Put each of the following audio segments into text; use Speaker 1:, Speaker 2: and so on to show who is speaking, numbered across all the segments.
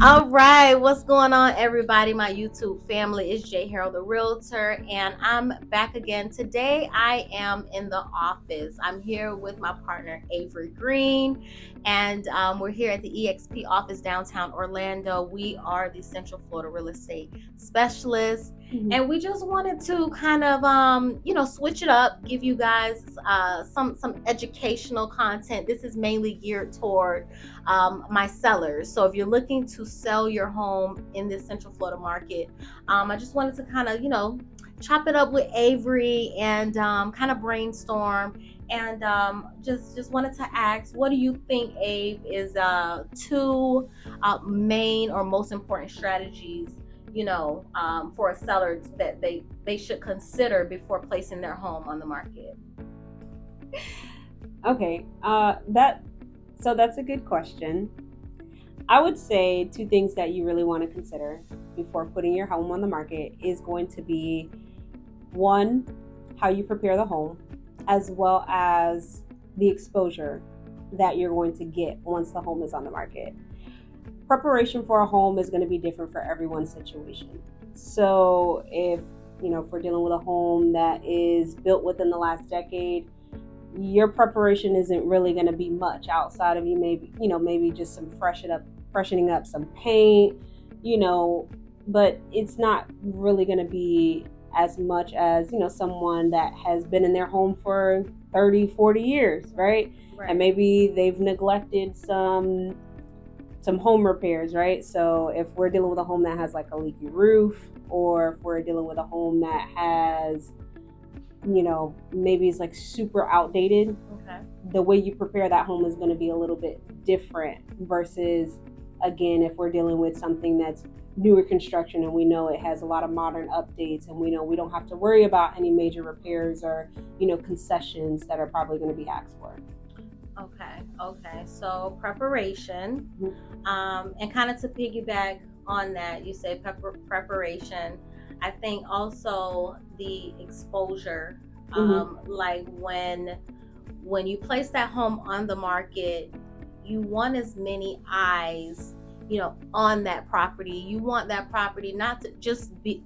Speaker 1: All right, what's going on, everybody? My YouTube family is Jay Harold, the Realtor, and I'm back again. Today, I am in the office. I'm here with my partner, Avery Green, and we're here at the EXP office downtown Orlando. We are the Central Florida real estate specialists, and we just wanted to kind of, switch it up, give you guys some educational content. This is mainly geared toward my sellers. So if you're looking to sell your home in this Central Florida market, I just wanted to kind of, chop it up with Avery and kind of brainstorm. And just wanted to ask, what do you think, Abe, is two main or most important strategies, for a seller that they should consider before placing their home on the market?
Speaker 2: Okay, so that's a good question. I would say two things that you really want to consider before putting your home on the market is going to be, one, how you prepare the home, as well as the exposure that you're going to get once the home is on the market. Preparation for a home is going to be different for everyone's situation. So if we're dealing with a home that is built within the last decade, your preparation isn't really going to be much outside of maybe just some freshening up some paint, but it's not really going to be as much as someone that has been in their home for 30-40 years, right? And maybe they've neglected some home repairs, right? So if we're dealing with a home that has like a leaky roof, or if we're dealing with a home that has maybe it's like super outdated, the way you prepare that home is going to be a little bit different versus, again, if we're dealing with something that's newer construction and we know it has a lot of modern updates and we know we don't have to worry about any major repairs or concessions that are probably going to be asked for.
Speaker 1: Okay, so preparation, and kind of to piggyback on that, you say preparation. I think also the exposure, like when you place that home on the market, you want as many eyes, on that property. You want that property not to just be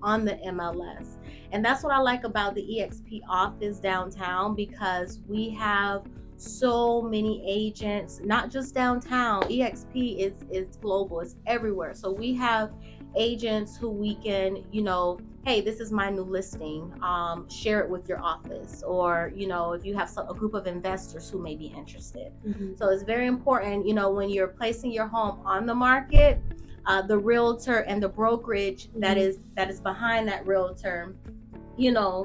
Speaker 1: on the MLS. And that's what I like about the EXP office downtown, because we have so many agents, not just downtown. EXP is global, it's everywhere. So we have agents who we can, hey, this is my new listing, share it with your office, or if you have a group of investors who may be interested. So it's very important, when you're placing your home on the market, the realtor and the brokerage that is behind that realtor,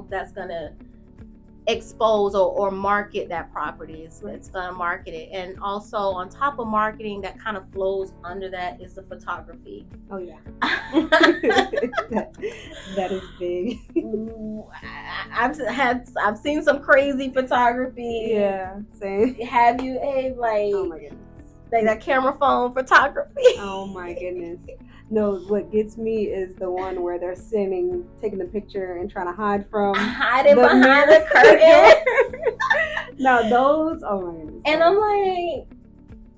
Speaker 1: that's gonna expose or market that property. It's going to market it. And also, on top of marketing, that kind of flows under that is the photography.
Speaker 2: Oh yeah. that is big.
Speaker 1: I've seen some crazy photography.
Speaker 2: Yeah, same.
Speaker 1: Have you, Abe?
Speaker 2: Oh my goodness.
Speaker 1: Like that camera phone photography.
Speaker 2: Oh my goodness. No, what gets me is the one where they're taking the picture and trying to hide
Speaker 1: behind the curtain.
Speaker 2: Now those, oh my goodness.
Speaker 1: And I'm like,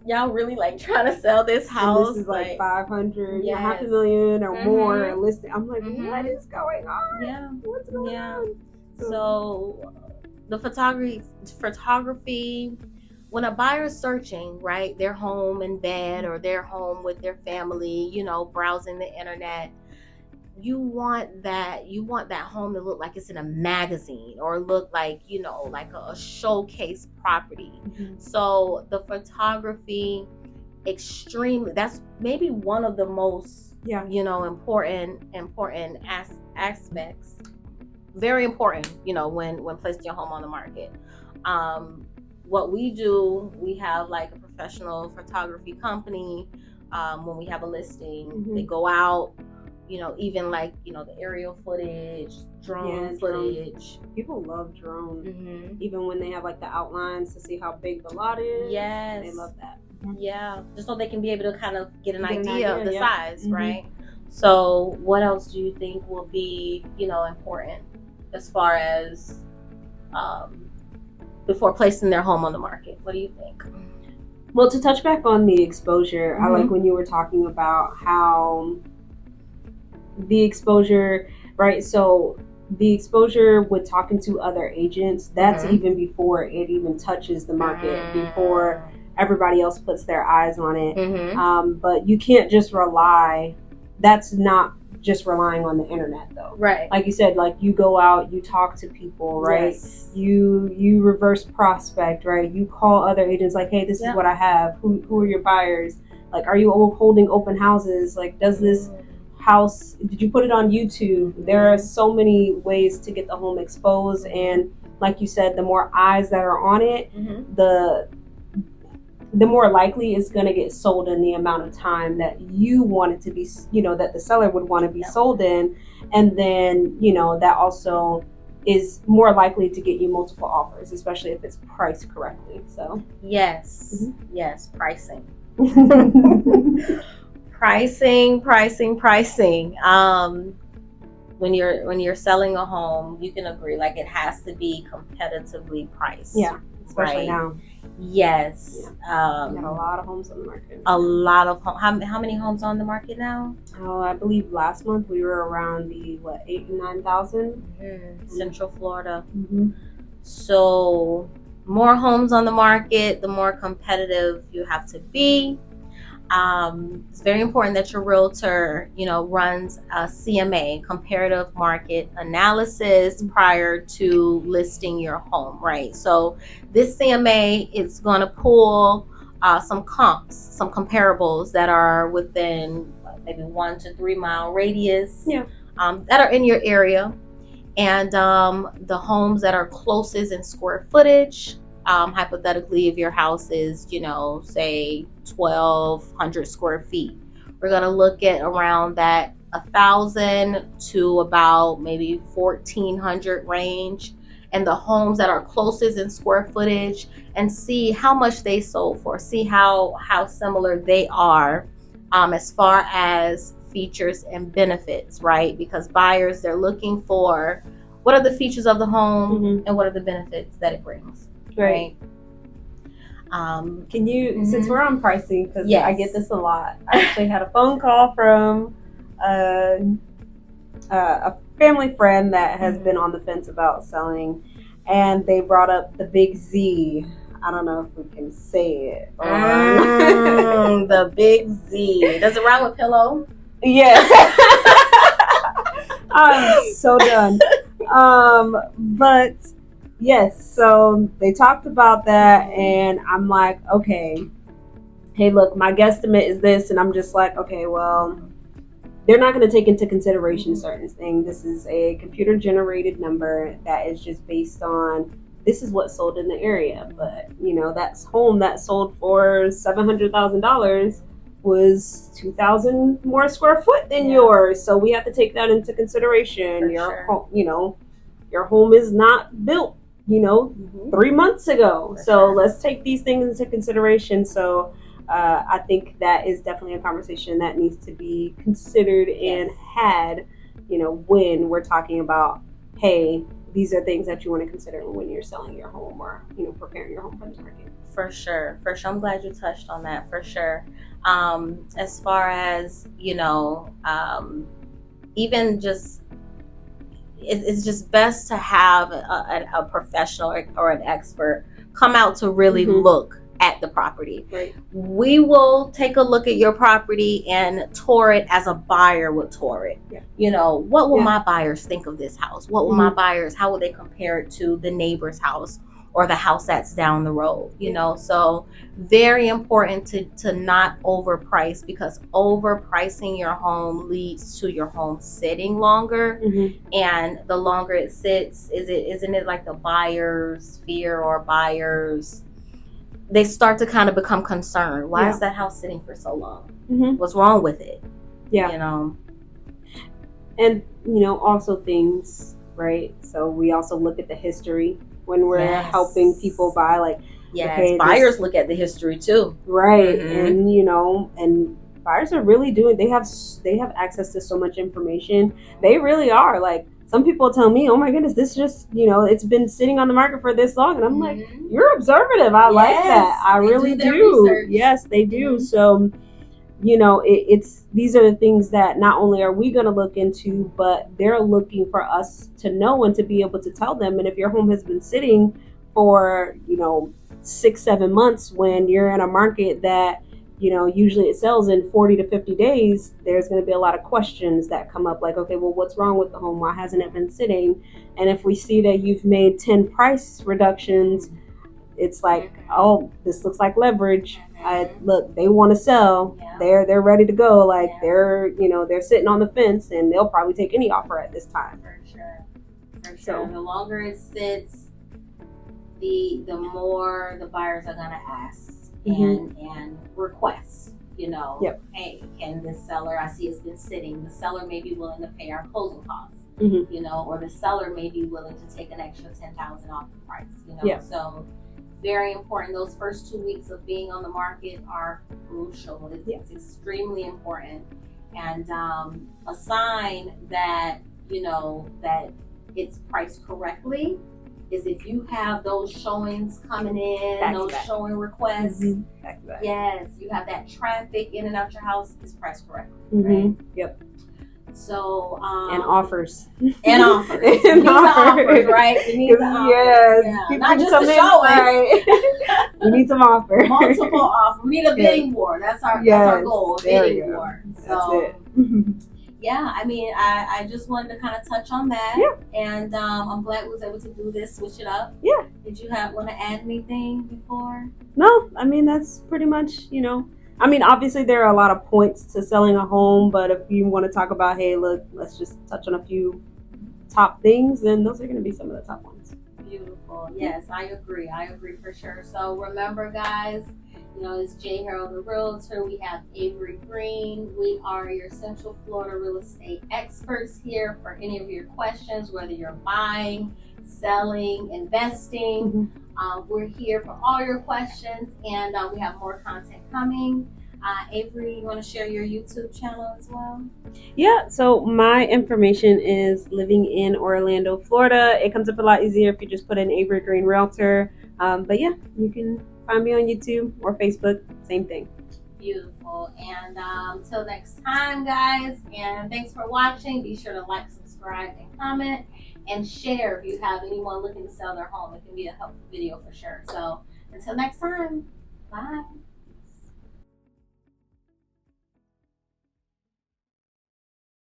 Speaker 1: y'all really like trying to sell this house?
Speaker 2: And this is like 500, $500,000 or more listed. I'm like, what is going on?
Speaker 1: Yeah,
Speaker 2: what's going on?
Speaker 1: So the photography. When a buyer's searching, right, their home in bed or their home with their family, browsing the internet, you want that home to look like it's in a magazine, or look like, like a showcase property. So the photography, that's maybe one of the most, important aspects. Very important, when placing your home on the market. What we do, we have like a professional photography company. When we have a listing, they go out, even like, the aerial footage, drone footage.
Speaker 2: People love drones. Even when they have like the outlines to see how big the lot is.
Speaker 1: Yes.
Speaker 2: They love that.
Speaker 1: Yeah. Just so they can be able to kind of get an idea of the size, right? So what else do you think will be, important as far as before placing their home on the market? What do you think?
Speaker 2: Well, to touch back on the exposure, I like
Speaker 1: Mhm.
Speaker 2: when you were talking about how the exposure, right? So the exposure with talking to other agents, that's
Speaker 1: Mhm.
Speaker 2: even before it even touches the market, before
Speaker 1: Mm.
Speaker 2: everybody else puts their eyes on it.
Speaker 1: Mhm.
Speaker 2: But you can't just rely, that's not just relying on the internet though.
Speaker 1: Right.
Speaker 2: Like you said, like you go out, you talk to people, right?
Speaker 1: Yes.
Speaker 2: You reverse prospect, right? You call other agents like, hey, this is
Speaker 1: Yep.
Speaker 2: what I have. Who are your buyers? Like, are you holding open houses? Like, does this house, did you put it on YouTube? There are so many ways to get the home exposed, and like you said, the more eyes that are on it,
Speaker 1: Mhm.
Speaker 2: the more likely it's going to get sold in the amount of time that you want it to be, that the seller would want to be sold in. And then, that also is more likely to get you multiple offers, especially if it's priced correctly. So
Speaker 1: Yes.
Speaker 2: Mhm.
Speaker 1: Yes. Pricing. When you're selling a home, you can agree like it has to be competitively priced.
Speaker 2: Yeah, especially
Speaker 1: right
Speaker 2: now.
Speaker 1: Yes.
Speaker 2: We got a lot of homes on the market.
Speaker 1: A lot of how many homes on the market now?
Speaker 2: Oh, I believe last month we were around the 8,000 and 9,000.
Speaker 1: Central Florida.
Speaker 2: Mm-hmm.
Speaker 1: So more homes on the market, the more competitive you have to be. It's very important that your realtor, runs a CMA, comparative market analysis, prior to listing your home, right? So this CMA is going to pull some comps, some comparables that are within maybe 1 to 3 mile radius, that are in your area, and the homes that are closest in square footage. Hypothetically, if your house is, say 1,200 square feet, we're going to look at around that 1,000 to about maybe 1,400 range, and the homes that are closest in square footage, and see how much they sold for, see how similar they are, as far as features and benefits, right? Because buyers, they're looking for what are the features of the home, and what are the benefits that it brings, right?
Speaker 2: Can you, since we're on pricing, because
Speaker 1: Yes.
Speaker 2: I get this a lot, I actually had a phone call from a family friend that has been on the fence about selling, and they brought up the big Z. I don't know if we can say it.
Speaker 1: The big Z. Does it rhyme with pillow?
Speaker 2: Yes. I'm so done. But yes, so they talked about that, and I'm like, okay, hey, look, my guesstimate is this, and I'm just like, okay, well, they're not going to take into consideration certain things. This is a computer generated number that is just based on this is what sold in the area. But that's home that sold for $700,000 was 2,000 more square foot than yours. So we have to take that into consideration. Your home is not built 3 months ago. So let's take these things into consideration. So I think that is definitely a conversation that needs to be considered and had, when we're talking about, hey, these are things that you want to consider when you're selling your home or, preparing your home for the market.
Speaker 1: For sure. I'm glad you touched on that, for sure. As far as, even just, it's just best to have a professional or an expert come out to really look at the property.
Speaker 2: Right.
Speaker 1: We will take a look at your property and tour it as a buyer would tour it.
Speaker 2: Yeah.
Speaker 1: What will my buyers think of this house? What will my buyers, how will they compare it to the neighbor's house or the house that's down the road? So very important to not overprice, because overpricing your home leads to your home sitting longer. And the longer it sits, isn't it like the buyer's fear or buyers, they start to kind of become concerned. Why is that house sitting for so long? What's wrong with it?
Speaker 2: And also things, right? So we also look at the history when we're helping people buy. Like,
Speaker 1: buyers look at the history too,
Speaker 2: right? And and buyers are really doing. They have access to so much information. They really are like, some people tell me, oh my goodness, this just, it's been sitting on the market for this long. And I'm like, you're observative. I like that. I really do. Yes, they do. So, it's these are the things that not only are we going to look into, but they're looking for us to know and to be able to tell them. And if your home has been sitting for 6-7 months, when you're in a market that usually it sells in 40 to 50 days, there's going to be a lot of questions that come up, like, okay, well, what's wrong with the home? Why hasn't it been sitting? And if we see that you've made 10 price reductions, it's like, oh, this looks like leverage. Look, they want to sell. Yeah. They're ready to go. Like, they're sitting on the fence, and they'll probably take any offer at this time.
Speaker 1: For sure. So the longer it sits, the more the buyers are gonna ask and request.
Speaker 2: Yep.
Speaker 1: Hey, can this seller? I see it's been sitting. The seller may be willing to pay our closing costs. Or the seller may be willing to take an extra $10,000 off the price.
Speaker 2: Yeah.
Speaker 1: So very important. Those first 2 weeks of being on the market are crucial. It's extremely important, and a sign that that it's priced correctly is if you have those showings coming in, those showing requests. Yes, you have that traffic in and out your house, is priced correctly. Right?
Speaker 2: Yep.
Speaker 1: So
Speaker 2: and offers.
Speaker 1: And offers. And offers, right? You need the offers.
Speaker 2: Yes.
Speaker 1: Yeah. Not just the showings.
Speaker 2: Right. We need some offers.
Speaker 1: Multiple offers. We need a bidding war. That's our goal. A bidding war. So yeah, I mean, I just wanted to kind of touch on that.
Speaker 2: Yeah.
Speaker 1: And I'm glad we was able to do this, switch it up.
Speaker 2: Yeah.
Speaker 1: Did you want to add anything before?
Speaker 2: No, I mean, that's pretty much, I mean, obviously there are a lot of points to selling a home, but if you want to talk about, hey, look, let's just touch on a few top things, then those are going to be some of the top ones.
Speaker 1: Beautiful. Yes, I agree for sure. So remember, guys, it's J. Harold, the realtor. We have Avery Green. We are your Central Florida real estate experts here for any of your questions, whether you're buying, selling, investing. We're here for all your questions, and we have more content coming. Avery, you want to share your YouTube channel as well?
Speaker 2: Yeah, so my information is living in Orlando, Florida. It comes up a lot easier if you just put in Avery Green Realtor. But yeah, you can find me on YouTube or Facebook, same thing.
Speaker 1: Beautiful. And until next time, guys, and thanks for watching. Be sure to like, subscribe, and comment, and share if you have anyone looking to sell their home. It can be a helpful video for sure. So until next time, bye.